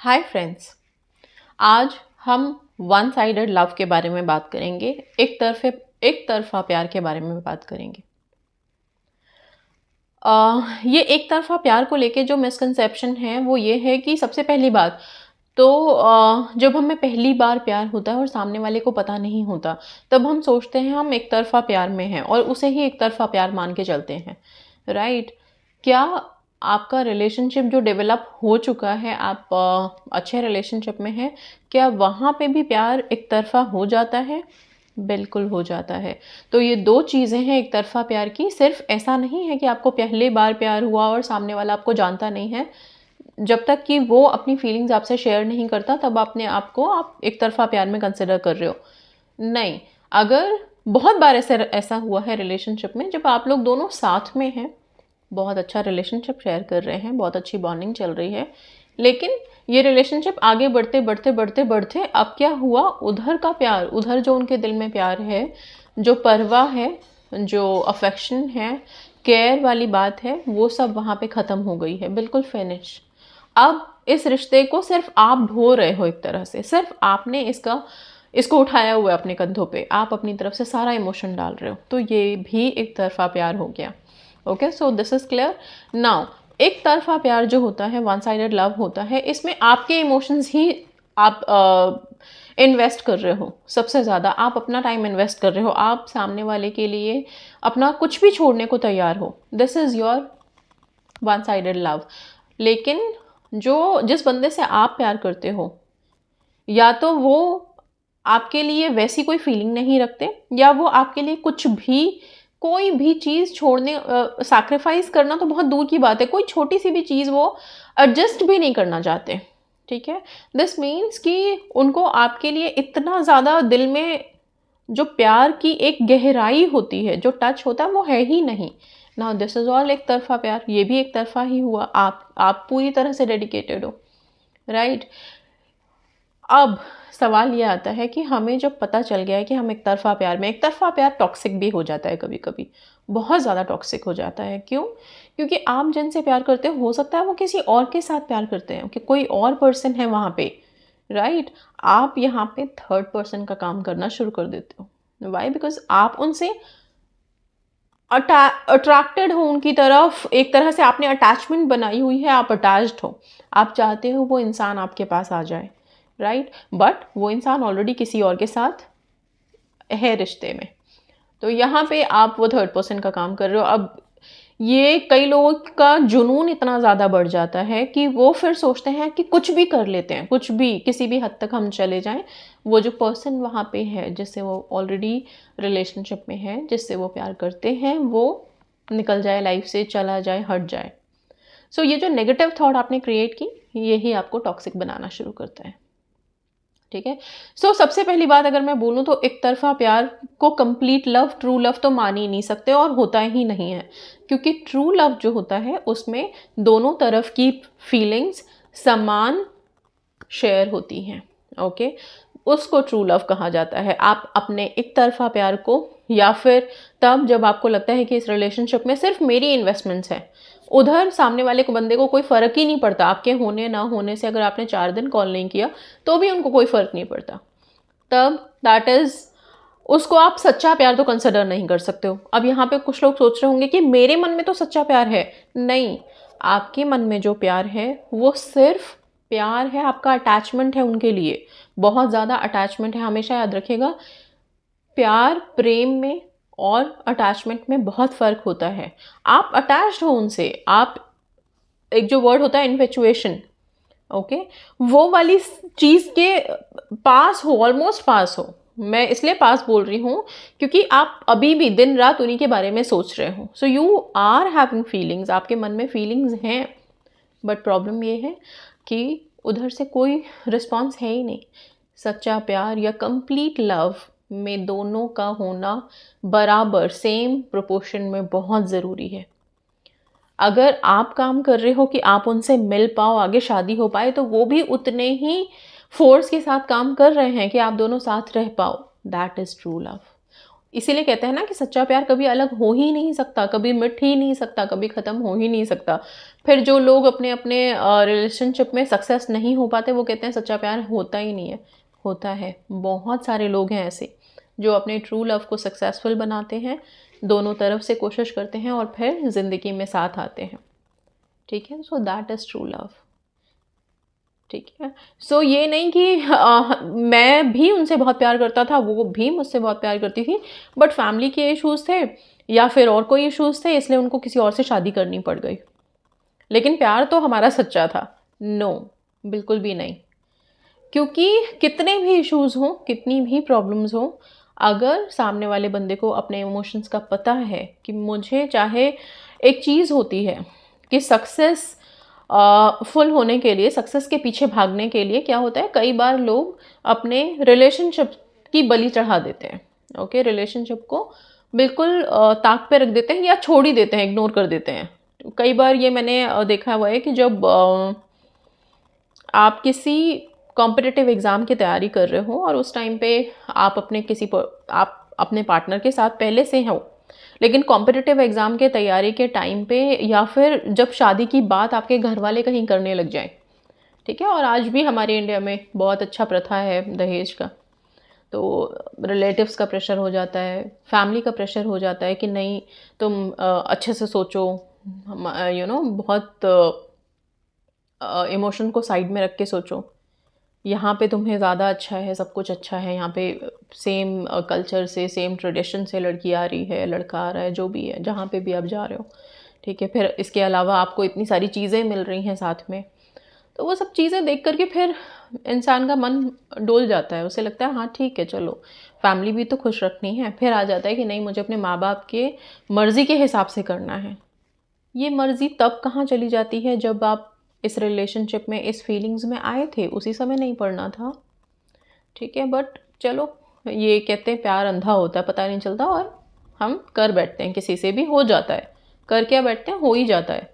Hi friends, आज हम one sided love के बारे में बात करेंगे। एक तरफा प्यार के बारे में बात करेंगे। ये एक तरफा प्यार को लेके जो मिसकंसेप्शन है वो ये है कि सबसे पहली बात तो जब हमें पहली बार प्यार होता है और सामने वाले को पता नहीं होता, तब हम सोचते हैं हम एक तरफा प्यार में हैं और उसे ही एक तरफा प्यार मान के चलते हैं, राइट? क्या आपका रिलेशनशिप जो डेवलप हो चुका है, आप अच्छे रिलेशनशिप में हैं, क्या वहाँ पे भी प्यार एक तरफा हो जाता है? बिल्कुल हो जाता है। तो ये दो चीज़ें हैं एक तरफा प्यार की। सिर्फ ऐसा नहीं है कि आपको पहली बार प्यार हुआ और सामने वाला आपको जानता नहीं है, जब तक कि वो अपनी फीलिंग्स आपसे शेयर नहीं करता तब अपने आप को आप एक तरफा प्यार में कंसिडर कर रहे हो। नहीं, अगर बहुत बार ऐसा हुआ है रिलेशनशिप में, जब आप लोग दोनों साथ में हैं, बहुत अच्छा रिलेशनशिप शेयर कर रहे हैं, बहुत अच्छी बॉन्डिंग चल रही है, लेकिन ये रिलेशनशिप आगे बढ़ते बढ़ते बढ़ते बढ़ते अब क्या हुआ, उधर का प्यार, उधर जो उनके दिल में प्यार है, जो परवाह है, जो अफेक्शन है, केयर वाली बात है, वो सब वहाँ पे ख़त्म हो गई है, बिल्कुल फिनिश। अब इस रिश्ते को सिर्फ आप ढो रहे हो, एक तरह से सिर्फ आपने इसको उठाया हुआ है अपने कंधों पे, आप अपनी तरफ से सारा इमोशन डाल रहे हो, तो ये भी एक तरफा प्यार हो गया। Okay, so this is clear now. एक तरफा प्यार जो होता है, वन साइडेड लव होता है, इसमें आपके इमोशंस ही आप इन्वेस्ट कर रहे हो, सबसे ज़्यादा आप अपना टाइम इन्वेस्ट कर रहे हो, आप सामने वाले के लिए अपना कुछ भी छोड़ने को तैयार हो। This is your one sided love. लेकिन जिस बंदे से आप प्यार करते हो, या तो वो आपके लिए वैसी कोई फीलिंग नहीं रखते, या वो आपके लिए कोई भी चीज़ छोड़ने, सैक्रिफाइस करना तो बहुत दूर की बात है, कोई छोटी सी भी चीज़ वो एडजस्ट भी नहीं करना चाहते। ठीक है, दिस मीन्स कि उनको आपके लिए इतना ज़्यादा दिल में जो प्यार की एक गहराई होती है, जो टच होता है, वो है ही नहीं। नाउ दिस इज ऑल एक तरफा प्यार, ये भी एक तरफा ही हुआ। आप पूरी तरह से डेडिकेटेड हो, राइट? अब सवाल ये आता है कि हमें जब पता चल गया है कि हम एक तरफा प्यार टॉक्सिक भी हो जाता है, कभी कभी बहुत ज़्यादा टॉक्सिक हो जाता है। क्यों? क्योंकि आप जिनसे प्यार करते हो सकता है वो किसी और के साथ प्यार करते हैं, कि कोई और पर्सन है वहाँ पे, राइट? आप यहाँ पे थर्ड पर्सन का काम करना शुरू कर देते हो। वाई? बिकॉज आप उनसे अट्रैक्टेड हो उनकी तरफ, एक तरह से आपने अटैचमेंट बनाई हुई है, आप अटैच्ड हो, आप चाहते हो वो इंसान आपके पास आ जाए, राइट? बट वो इंसान ऑलरेडी किसी और के साथ है रिश्ते में, तो यहाँ पे आप वो थर्ड पर्सन का काम कर रहे हो। अब ये कई लोगों का जुनून इतना ज़्यादा बढ़ जाता है कि वो फिर सोचते हैं कि कुछ भी कर लेते हैं, कुछ भी, किसी भी हद तक हम चले जाएं, वो जो पर्सन वहाँ पे है जिससे वो ऑलरेडी रिलेशनशिप में है, जिससे वो प्यार करते हैं, वो निकल जाए लाइफ से, चला जाए, हट जाए। सो ये जो नेगेटिव थॉट आपने क्रिएट की, यही आपको टॉक्सिक बनाना शुरू करता है। ठीक है, सो सबसे पहली बात अगर मैं बोलूँ तो एक तरफा प्यार को कंप्लीट लव, ट्रू लव तो मान ही नहीं सकते, और होता ही नहीं है, क्योंकि ट्रू लव जो होता है उसमें दोनों तरफ की फीलिंग्स समान शेयर होती हैं। ओके, उसको ट्रू लव कहा जाता है। आप अपने एक तरफा प्यार को, या फिर तब जब आपको लगता है कि इस रिलेशनशिप में सिर्फ मेरी इन्वेस्टमेंट्स हैं, उधर सामने वाले को, बंदे को कोई फ़र्क ही नहीं पड़ता आपके होने ना होने से, अगर आपने 4 दिन कॉल नहीं किया तो भी उनको कोई फ़र्क नहीं पड़ता, तब दैट इज़, उसको आप सच्चा प्यार तो कंसिडर नहीं कर सकते हो। अब यहाँ पे कुछ लोग सोच रहे होंगे कि मेरे मन में तो सच्चा प्यार है। नहीं, आपके मन में जो प्यार है वो सिर्फ प्यार है, आपका अटैचमेंट है उनके लिए, बहुत ज़्यादा अटैचमेंट है। हमेशा याद रखिएगा, प्यार, प्रेम में और अटैचमेंट में बहुत फ़र्क होता है। आप अटैच्ड हो उनसे, आप, एक जो वर्ड होता है इन्फेचुएशन, ओके, वो वाली चीज़ के पास हो, ऑलमोस्ट पास हो। मैं इसलिए पास बोल रही हूँ क्योंकि आप अभी भी दिन रात उन्हीं के बारे में सोच रहे हो। So you are having feelings, आपके मन में फीलिंग्स हैं, बट प्रॉब्लम ये है कि उधर से कोई रिस्पॉन्स है ही नहीं। सच्चा प्यार या कंप्लीट लव में दोनों का होना बराबर, सेम प्रोपोर्शन में बहुत ज़रूरी है। अगर आप काम कर रहे हो कि आप उनसे मिल पाओ, आगे शादी हो पाए, तो वो भी उतने ही फोर्स के साथ काम कर रहे हैं कि आप दोनों साथ रह पाओ। That is true love. इसीलिए कहते हैं ना कि सच्चा प्यार कभी अलग हो ही नहीं सकता, कभी मिट ही नहीं सकता, कभी ख़त्म हो ही नहीं सकता। फिर जो लोग अपने अपने रिलेशनशिप में सक्सेस नहीं हो पाते, वो कहते हैं सच्चा प्यार होता ही नहीं है। होता है, बहुत सारे लोग हैं ऐसे जो अपने ट्रू लव को सक्सेसफुल बनाते हैं, दोनों तरफ से कोशिश करते हैं और फिर ज़िंदगी में साथ आते हैं। ठीक है, so that is true love. ठीक है, सो ये नहीं कि मैं भी उनसे बहुत प्यार करता था, वो भी मुझसे बहुत प्यार करती थी, बट फैमिली के इश्यूज़ थे या फिर और कोई इश्यूज़ थे, इसलिए उनको किसी और से शादी करनी पड़ गई। लेकिन प्यार तो हमारा सच्चा था। नो, बिल्कुल भी नहीं। क्योंकि कितने भी इश्यूज़ हों, कितनी भी प्रॉब्लम्स हों, अगर सामने वाले बंदे को अपने इमोशंस का पता है कि मुझे चाहे एक चीज़ होती है कि सक्सेस फुल होने के लिए, सक्सेस के पीछे भागने के लिए क्या होता है, कई बार लोग अपने रिलेशनशिप की बलि चढ़ा देते हैं। ओके, रिलेशनशिप को बिल्कुल ताक पे रख देते हैं या छोड़ ही देते हैं, इग्नोर कर देते हैं। कई बार ये मैंने देखा हुआ है कि जब आप किसी कॉम्पिटिटिव एग्ज़ाम की तैयारी कर रहे हो और उस टाइम पे आप अपने पार्टनर के साथ पहले से हो, लेकिन कॉम्पिटिटिव एग्ज़ाम के तैयारी के टाइम पे या फिर जब शादी की बात आपके घर वाले कहीं करने लग जाएं, ठीक है, और आज भी हमारे इंडिया में बहुत अच्छा प्रथा है दहेज का, तो रिलेटिव्स का प्रेशर हो जाता है, फैमिली का प्रेशर हो जाता है कि नहीं तुम अच्छे से सोचो, बहुत इमोशन को साइड में रख के सोचो, यहाँ पे तुम्हें ज़्यादा अच्छा है, सब कुछ अच्छा है, यहाँ पे सेम कल्चर से, सेम ट्रेडिशन से लड़की आ रही है, लड़का आ रहा है, जो भी है, जहाँ पे भी आप जा रहे हो, ठीक है, फिर इसके अलावा आपको इतनी सारी चीज़ें मिल रही हैं साथ में, तो वो सब चीज़ें देख कर के फिर इंसान का मन डोल जाता है, उसे लगता है हाँ ठीक है चलो, फैमिली भी तो खुश रखनी है, फिर आ जाता है कि नहीं मुझे अपने माँ बाप के मर्ज़ी के हिसाब से करना है। ये मर्ज़ी तब कहाँ चली जाती है जब आप इस रिलेशनशिप में, इस फीलिंग्स में आए थे, उसी समय नहीं पड़ना था, ठीक है, बट चलो, ये कहते हैं प्यार अंधा होता है, पता नहीं चलता, और हम कर बैठते हैं, किसी से भी हो जाता है, कर क्या बैठते हैं, हो ही जाता है,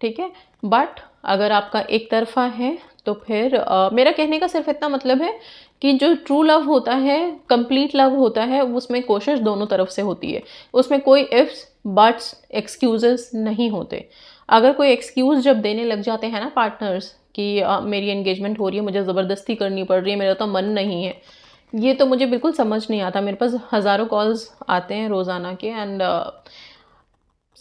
ठीक है। बट अगर आपका एक तरफ़ा है तो फिर मेरा कहने का सिर्फ इतना मतलब है कि जो ट्रू लव होता है, कंप्लीट लव होता है, उसमें कोशिश दोनों तरफ से होती है, उसमें कोई इफ्स बट्स एक्सक्यूजेस नहीं होते। अगर कोई एक्सक्यूज़ जब देने लग जाते हैं ना पार्टनर्स कि मेरी एंगेजमेंट हो रही है, मुझे ज़बरदस्ती करनी पड़ रही है, मेरा तो मन नहीं है, ये तो मुझे बिल्कुल समझ नहीं आता। मेरे पास हज़ारों कॉल्स आते हैं रोज़ाना के, एंड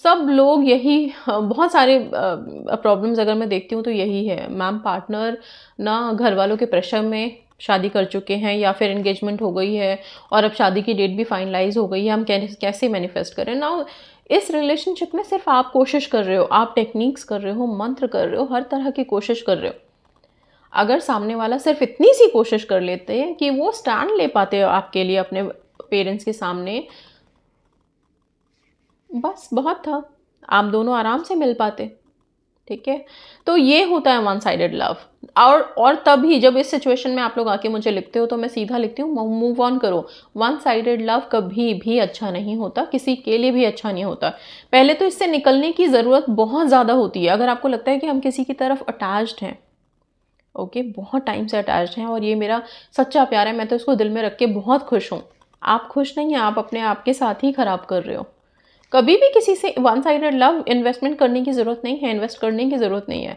सब लोग यही बहुत सारे प्रॉब्लम्स अगर मैं देखती हूँ तो यही है, मैम पार्टनर ना घर वालों के प्रेशर में शादी कर चुके हैं या फिर एंगेजमेंट हो गई है और अब शादी की डेट भी फाइनलाइज हो गई है, हम कैसे मैनिफेस्ट करें ना। इस रिलेशनशिप में सिर्फ आप कोशिश कर रहे हो, आप टेक्निक्स कर रहे हो, मंत्र कर रहे हो, हर तरह की कोशिश कर रहे हो। अगर सामने वाला सिर्फ इतनी सी कोशिश कर लेते हैं कि वो स्टैंड ले पाते हो आपके लिए अपने पेरेंट्स के सामने, बस बहुत था, आप दोनों आराम से मिल पाते, ठीक है। तो ये होता है वन साइडेड लव। और तभी जब इस सिचुएशन में आप लोग आके मुझे लिखते हो तो मैं सीधा लिखती हूँ मूव ऑन करो। वन साइडेड लव कभी भी अच्छा नहीं होता, किसी के लिए भी अच्छा नहीं होता। पहले तो इससे निकलने की ज़रूरत बहुत ज़्यादा होती है। अगर आपको लगता है कि हम किसी की तरफ अटैच्ड हैं, ओके, बहुत टाइम से अटैच्ड हैं और ये मेरा सच्चा प्यार है, मैं तो इसको दिल में रख के बहुत खुश हूँ, आप खुश नहीं हैं, आप अपने आप के साथ ही ख़राब कर रहे हो। कभी भी किसी से वन साइडेड लव इन्वेस्टमेंट करने की ज़रूरत नहीं है, इन्वेस्ट करने की ज़रूरत नहीं है।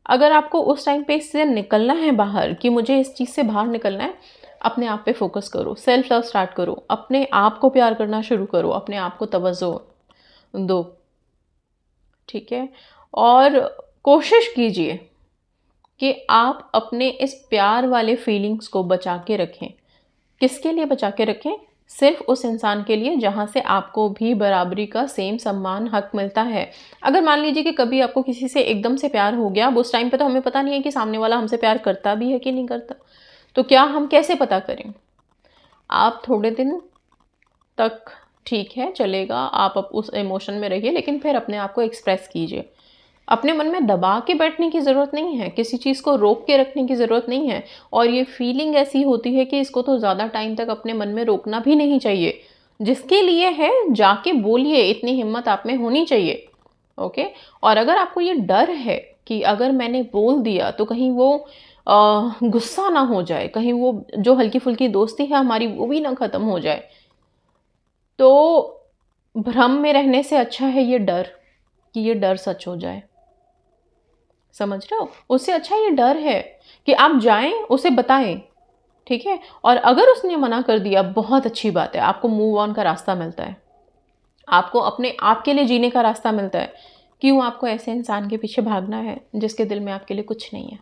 अगर आपको उस टाइम पे इससे निकलना है बाहर, कि मुझे इस चीज़ से बाहर निकलना है, अपने आप पे फोकस करो, सेल्फ लव स्टार्ट करो, अपने आप को प्यार करना शुरू करो, अपने आप को तवज्जो दो, ठीक है। और कोशिश कीजिए कि आप अपने इस प्यार वाले फीलिंग्स को बचा के रखें। किसके लिए बचा के रखें? सिर्फ उस इंसान के लिए जहाँ से आपको भी बराबरी का सेम सम्मान, हक मिलता है। अगर मान लीजिए कि कभी आपको किसी से एकदम से प्यार हो गया, अब उस टाइम पे तो हमें पता नहीं है कि सामने वाला हमसे प्यार करता भी है कि नहीं करता, तो क्या हम कैसे पता करें? आप थोड़े दिन तक ठीक है चलेगा, आप उस इमोशन में रहिए, लेकिन फिर अपने आप को एक्सप्रेस कीजिए। अपने मन में दबा के बैठने की ज़रूरत नहीं है, किसी चीज़ को रोक के रखने की ज़रूरत नहीं है। और ये फीलिंग ऐसी होती है कि इसको तो ज़्यादा टाइम तक अपने मन में रोकना भी नहीं चाहिए। जिसके लिए है जाके बोलिए, इतनी हिम्मत आप में होनी चाहिए, ओके। और अगर आपको ये डर है कि अगर मैंने बोल दिया तो कहीं वो गुस्सा ना हो जाए, कहीं वो जो हल्की फुल्की दोस्ती है हमारी वो भी ना ख़त्म हो जाए, तो भ्रम में रहने से अच्छा है ये डर, कि ये डर सच हो जाए। समझ रहे हो? उससे अच्छा ये डर है कि आप जाएं, उसे बताएं, ठीक है? और अगर उसने मना कर दिया, बहुत अच्छी बात है, आपको मूव ऑन का रास्ता मिलता है, आपको अपने आप के लिए जीने का रास्ता मिलता है। क्यों आपको ऐसे इंसान के पीछे भागना है जिसके दिल में आपके लिए कुछ नहीं है?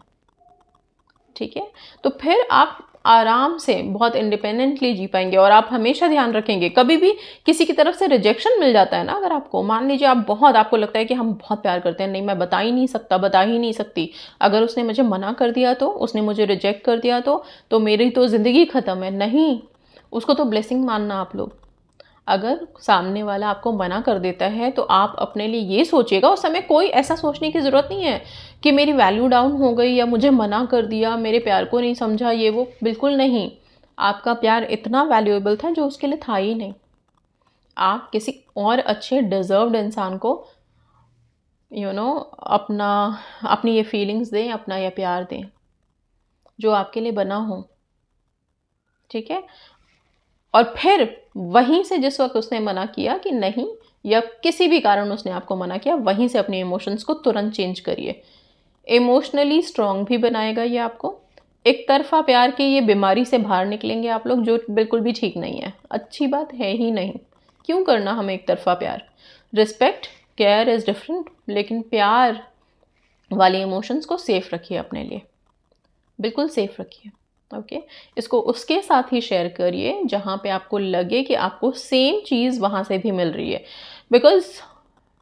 ठीक है? तो फिर आप आराम से बहुत इंडिपेंडेंटली जी पाएंगे। और आप हमेशा ध्यान रखेंगे, कभी भी किसी की तरफ से रिजेक्शन मिल जाता है ना, अगर आपको मान लीजिए आपको लगता है कि हम बहुत प्यार करते हैं, नहीं मैं बता ही नहीं सकता, बता ही नहीं सकती, अगर उसने मुझे मना कर दिया तो, उसने मुझे रिजेक्ट कर दिया तो मेरी तो ज़िंदगी ख़त्म है। नहीं, उसको तो ब्लेसिंग मानना आप लोग। अगर सामने वाला आपको मना कर देता है तो आप अपने लिए ये सोचिएगा, उस समय कोई ऐसा सोचने की ज़रूरत नहीं है कि मेरी वैल्यू डाउन हो गई या मुझे मना कर दिया, मेरे प्यार को नहीं समझा, ये वो, बिल्कुल नहीं। आपका प्यार इतना वैल्यूएबल था जो उसके लिए था ही नहीं। आप किसी और अच्छे डिज़र्व्ड इंसान को अपना अपनी ये फीलिंग्स दें, अपना ये प्यार दें जो आपके लिए बना हो, ठीक है? और फिर वहीं से जिस वक्त उसने मना किया कि नहीं, या किसी भी कारण उसने आपको मना किया, वहीं से अपने इमोशंस को तुरंत चेंज करिए। इमोशनली स्ट्रांग भी बनाएगा ये आपको। एक तरफा प्यार की ये बीमारी से बाहर निकलेंगे आप लोग, जो बिल्कुल भी ठीक नहीं है, अच्छी बात है ही नहीं। क्यों करना हमें एक तरफा प्यार? रिस्पेक्ट, केयर इज़ डिफरेंट, लेकिन प्यार वाले इमोशंस को सेफ रखिए अपने लिए, बिल्कुल सेफ रखिए। ओके, इसको उसके साथ ही शेयर करिए जहाँ पे आपको लगे कि आपको सेम चीज़ वहाँ से भी मिल रही है। बिकॉज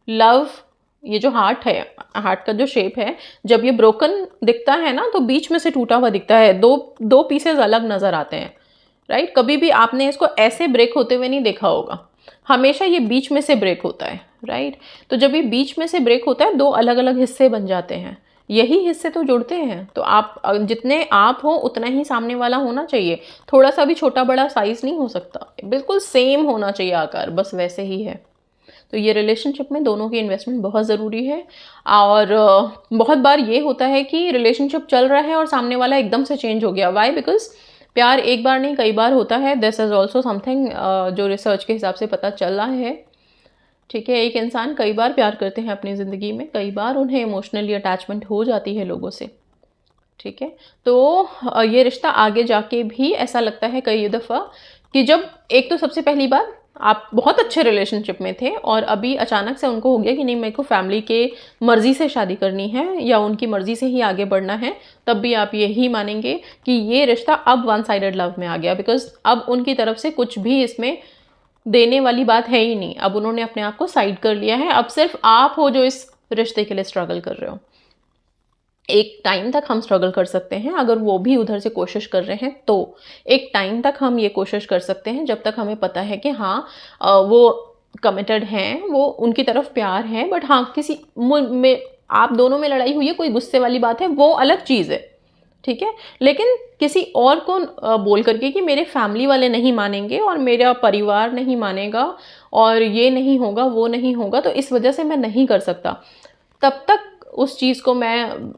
लव, ये जो हार्ट है, हार्ट का जो शेप है, जब ये ब्रोकन दिखता है ना तो बीच में से टूटा हुआ दिखता है, दो दो पीसेज अलग नज़र आते हैं, राइट? कभी भी आपने इसको ऐसे ब्रेक होते हुए नहीं देखा होगा, हमेशा ये बीच में से ब्रेक होता है, राइट? तो जब ये बीच में से ब्रेक होता है, दो अलग अलग हिस्से बन जाते हैं, यही हिस्से तो जुड़ते हैं। तो आप जितने आप हो उतना ही सामने वाला होना चाहिए, थोड़ा सा भी छोटा बड़ा साइज नहीं हो सकता, बिल्कुल सेम होना चाहिए आकार, बस वैसे ही है। तो ये रिलेशनशिप में दोनों की इन्वेस्टमेंट बहुत ज़रूरी है। और बहुत बार ये होता है कि रिलेशनशिप चल रहा है और सामने वाला एकदम से चेंज हो गया। वाई? बिकॉज प्यार एक बार नहीं कई बार होता है। दिस इज़ ऑल्सो समथिंग जो रिसर्च के हिसाब से पता चल रहा है, ठीक है? एक इंसान कई बार प्यार करते हैं अपनी ज़िंदगी में, कई बार उन्हें इमोशनली अटैचमेंट हो जाती है लोगों से, ठीक है? तो ये रिश्ता आगे जाके भी ऐसा लगता है कई दफ़ा कि जब एक तो सबसे पहली बार आप बहुत अच्छे रिलेशनशिप में थे और अभी अचानक से उनको हो गया कि नहीं, मेरे को फैमिली के मर्ज़ी से शादी करनी है या उनकी मर्ज़ी से ही आगे बढ़ना है, तब भी आप यही मानेंगे कि ये रिश्ता अब वन साइडेड लव में आ गया। बिकॉज अब उनकी तरफ से कुछ भी इसमें देने वाली बात है ही नहीं, अब उन्होंने अपने आप को साइड कर लिया है, अब सिर्फ आप हो जो इस रिश्ते के लिए स्ट्रगल कर रहे हो। एक टाइम तक हम स्ट्रगल कर सकते हैं, अगर वो भी उधर से कोशिश कर रहे हैं तो एक टाइम तक हम ये कोशिश कर सकते हैं, जब तक हमें पता है कि हाँ वो कमिटेड हैं, वो उनकी तरफ प्यार है। बट हाँ, किसी में आप दोनों में लड़ाई हुई है, कोई गुस्से वाली बात है, वो अलग चीज़ है, ठीक है? लेकिन किसी और को बोल करके कि मेरे फैमिली वाले नहीं मानेंगे और मेरा परिवार नहीं मानेगा और ये नहीं होगा, वो नहीं होगा, तो इस वजह से मैं नहीं कर सकता, तब तक उस चीज़ को मैं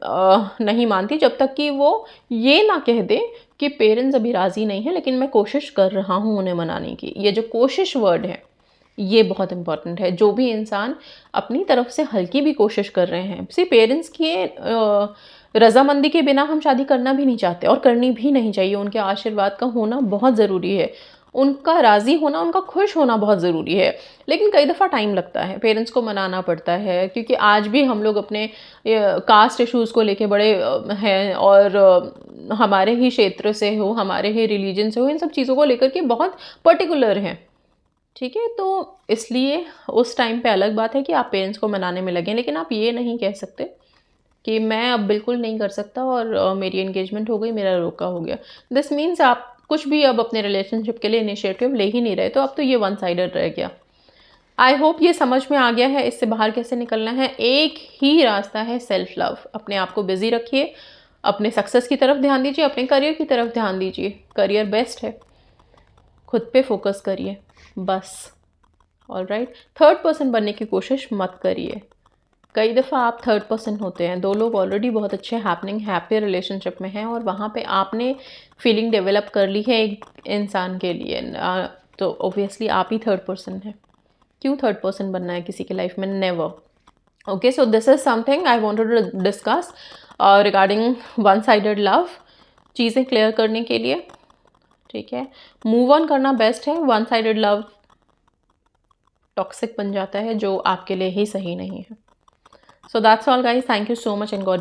नहीं मानती, जब तक कि वो ये ना कह दे कि पेरेंट्स अभी राज़ी नहीं है लेकिन मैं कोशिश कर रहा हूँ उन्हें मनाने की। ये जो कोशिश वर्ड है, ये बहुत इम्पॉर्टेंट है। जो भी इंसान अपनी तरफ से हल्की भी कोशिश कर रहे हैं, सिर्फ पेरेंट्स की रज़ामंदी के बिना हम शादी करना भी नहीं चाहते और करनी भी नहीं चाहिए। उनके आशीर्वाद का होना बहुत ज़रूरी है, उनका राज़ी होना, उनका खुश होना बहुत ज़रूरी है। लेकिन कई दफ़ा टाइम लगता है, पेरेंट्स को मनाना पड़ता है, क्योंकि आज भी हम लोग अपने कास्ट इश्यूज़ को लेके बड़े हैं, और हमारे ही क्षेत्र से हो, हमारे ही रिलीजन से हो, इन सब चीज़ों को लेकर के बहुत पर्टिकुलर हैं, ठीक है? तो इसलिए उस टाइम पे अलग बात है कि आप पेरेंट्स को मनाने में लगें, लेकिन आप ये नहीं कह सकते कि मैं अब बिल्कुल नहीं कर सकता और मेरी एंगेजमेंट हो गई, मेरा रोका हो गया। दिस मीन्स आप कुछ भी अब अपने रिलेशनशिप के लिए इनिशिएटिव ले ही नहीं रहे, तो अब तो ये वन साइडेड रह गया। आई होप ये समझ में आ गया है इससे बाहर कैसे निकलना है। एक ही रास्ता है, सेल्फ लव। अपने आप को बिजी रखिए, अपने सक्सेस की तरफ ध्यान दीजिए, अपने करियर की तरफ ध्यान दीजिए। करियर बेस्ट है, खुद पे फोकस करिए बस। ऑलराइट, थर्ड पर्सन बनने की कोशिश मत करिए। कई दफ़ा आप थर्ड पर्सन होते हैं, दो लोग ऑलरेडी बहुत अच्छे हैप्पी रिलेशनशिप में हैं और वहाँ पे आपने फीलिंग डेवलप कर ली है एक इंसान के लिए, तो ऑब्वियसली आप ही थर्ड पर्सन है। क्यों थर्ड पर्सन बनना है किसी की लाइफ में? Never. Okay, so this is something I wanted to discuss regarding one sided love, चीज़ें क्लियर करने के लिए। ठीक है, मूव ऑन करना बेस्ट है। वन साइडेड लव टॉक्सिक बन जाता है, जो आपके लिए ही सही नहीं है। So that's all guys, thank you so much and God